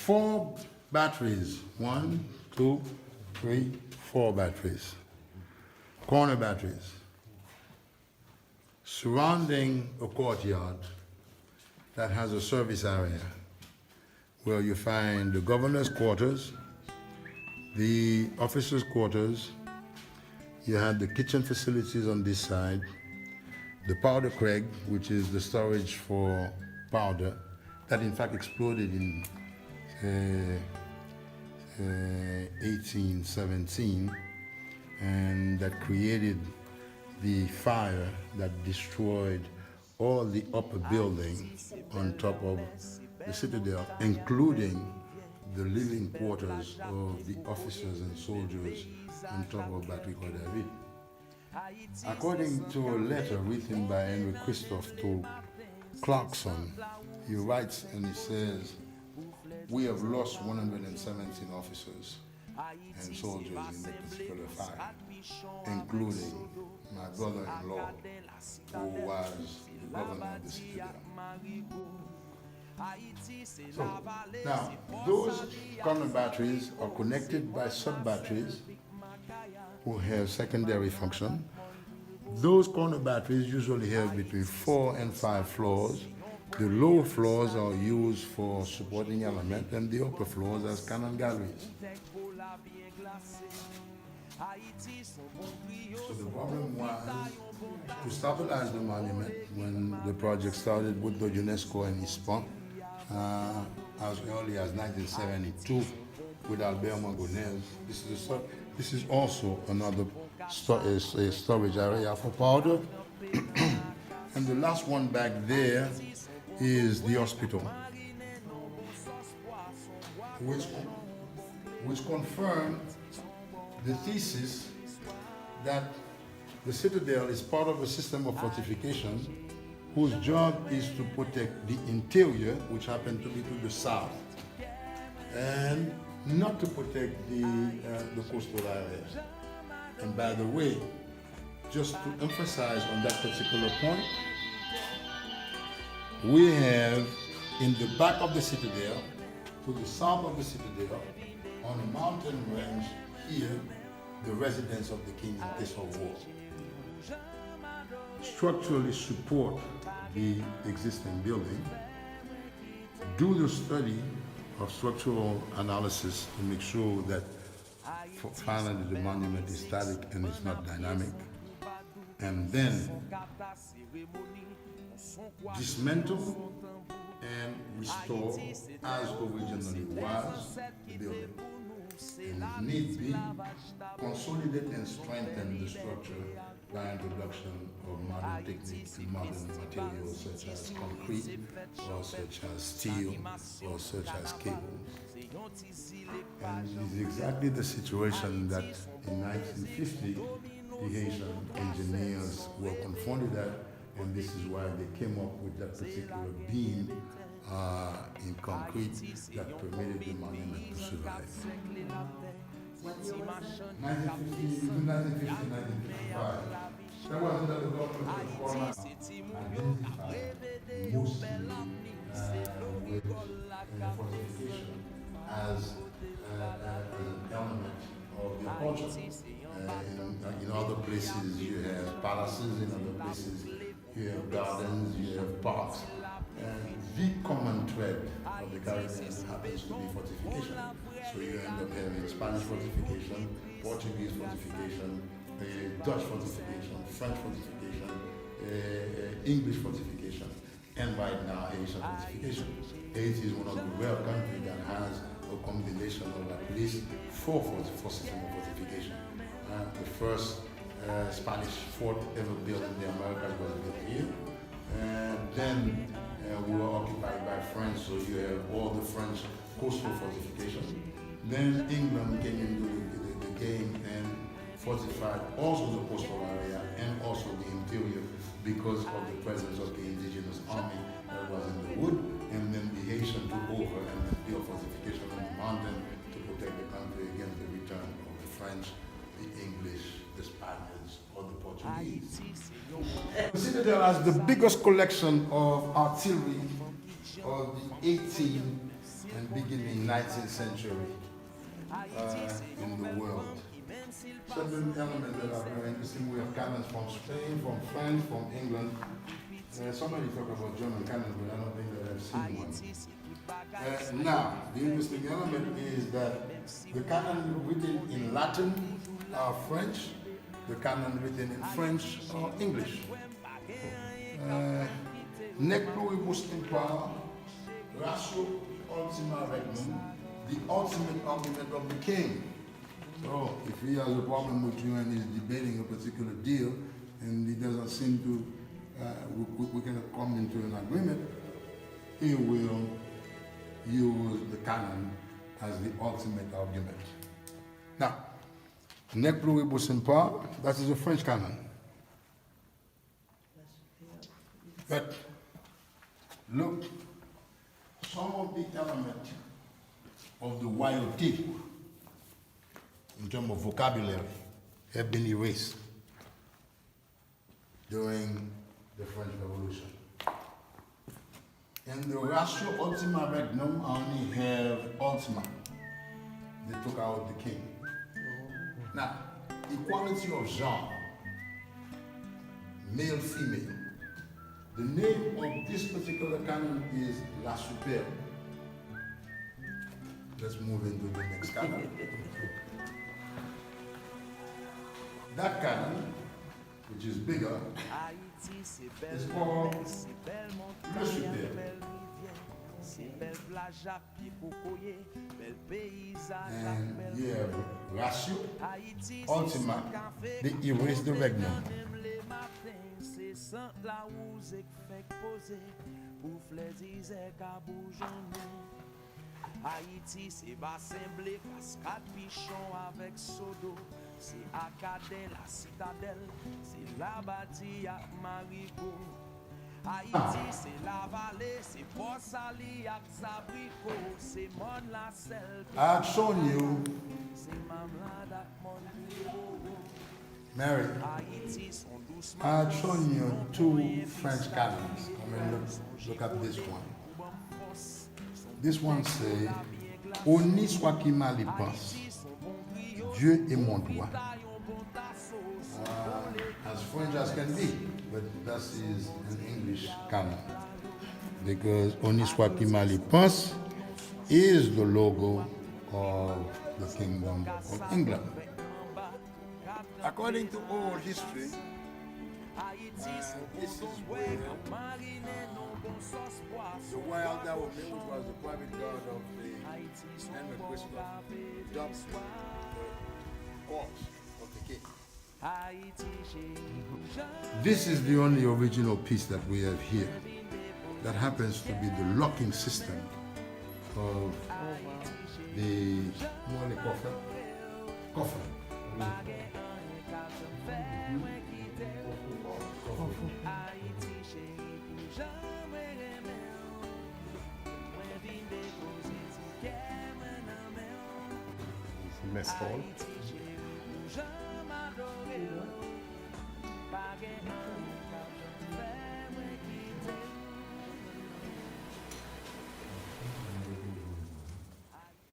4 batteries. 1, 2, 3, 4 batteries. Corner batteries. Surrounding a courtyard that has a service area where you find the governor's quarters, the officers' quarters, you have the kitchen facilities on this side, the powder keg, which is the storage for powder, that in fact exploded in 1817, and that created the fire that destroyed all the upper building on top of the Citadelle, including the living quarters of the officers and soldiers on top of Battery Corps David. According to a letter written by Henry Christophe to Clarkson, he writes and he says, "We have lost 117 officers and soldiers in the particular fire, including my brother-in-law, who was the governor of the Citadelle." So, now, those corner batteries are connected by sub-batteries who have secondary function. Those corner batteries usually have between 4 and 5 floors. The lower floors are used for supporting element, and the upper floors as cannon galleries. So the problem was to stabilize the monument when the project started with the UNESCO and ISPA as early as 1972 with Albert Mangonez. This is also another storage area for powder. And the last one back there is the hospital, which confirmed the thesis that the Citadel is part of a system of fortification whose job is to protect the interior, which happened to be to the south, and not to protect the coastal areas. And by the way, just to emphasize on that particular point, we have in the back of the Citadel, to the south of the Citadel, on a mountain range here, the residence of the king in case of war. Structurally support the existing building, do the study of structural analysis to make sure that finally the monument is static and it's not dynamic, and then dismantle and restore as originally was the building. And if need be, consolidate and strengthen the structure by introduction of modern techniques and modern materials such as concrete, or such as steel, or such as cables. And it is exactly the situation that in 1950 the Haitian engineers were confronted at, and this is why they came up with that particular beam in concrete that permitted the monument to survive. 1950, 1955, that was under the government of Corona identified mostly with fortification as an element of their culture. In other places you have palaces, in other places you have gardens, you have parks. And the common thread of the Caribbean happens to be fortification. So you end up having Spanish fortification, Portuguese fortification, Dutch fortification, French fortification, English fortification, and right now Haitian fortification. Haiti is one of the rare countries that has a combination of at least 4 systems of fortification. The first Spanish fort ever built in the Americas was built here. And then we were occupied by French, so you have all the French coastal fortification. Then England came into the game and fortified also the coastal area and also the interior because of the presence of the indigenous army that was in the wood. And then the Haitian took over and built fortification on the mountain to protect the country against the return of the French, the English, the Spaniards, or the Portuguese. The Citadel has the biggest collection of artillery of the 18 and beginning 19th century in the world. Certain elements that are very interesting. We have cannons from Spain, from France, from England. Somebody talk about German cannons, but I don't think that I've seen one. Now, the interesting element is that the canon written in Latin are French, the canon written in French are English. Nec pluribus in par, ratio ultima regnum, the ultimate argument of the king. So, if he has a problem with you and he's debating a particular deal, and he doesn't seem to, we can come into an agreement, he will use the canon as the ultimate argument. Now, nec pluribus in par, that is a French canon. But look, some of the elements of the royalty in terms of vocabulary have been erased during the French Revolution. And the ratio ultima regnum only have ultima. They took out the king. Now, equality of genre, male, female. The name of this particular canon is La Superbe. Let's move into the next canon. That canon, which is bigger, is called Le Superbe. And you have ratio, ultima, they erase the regnum. Haiti, c'est bassin blé, cascade pichon avec sodo. C'est Acadelle, la Citadelle, c'est la bâtie à Marigot. Haiti, c'est la vallée, c'est Port Sali à Zabrico. C'est Mon la Selle. I've shown you, Mary, I've shown you two French canons. I mean, look at this one. This one says, Honi soit qui mal y pense, Dieu est mon droit. As French as can be, but that is an English canon. Because Honi soit qui mal y pense is the logo of the Kingdom of England. According to oral history, this is where the royal Dawame, which was the private guard of the Henry Christophe, dubbed the corpse of the king. This is the only original piece that we have here that happens to be the locking system of the coffer. Mess hall.